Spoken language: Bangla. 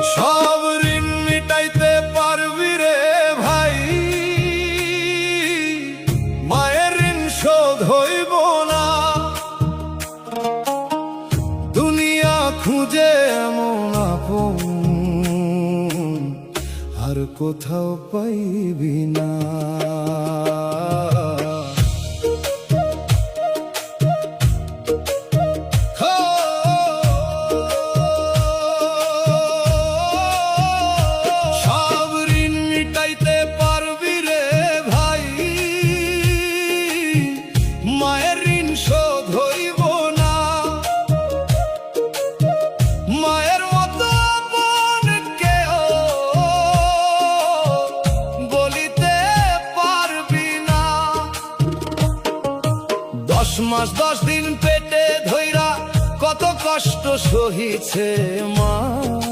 সব ঋণ মিটাইতে পারবি রে ভাই, মায়ের ঋণ শোধ হইব না। দুনিয়া খুঁজে এমন আপন আর কোথাও পাইবি না। সব ঋণ মিটাইতে পারবি রে ভাই, মায়ের ঋণ শোধ হইব না। মায়ের মতো আপন কেহ বলিতে পারবি না। 10 মাস 10 দিন পেটে ধইরা কত কষ্ট সহিছে মা।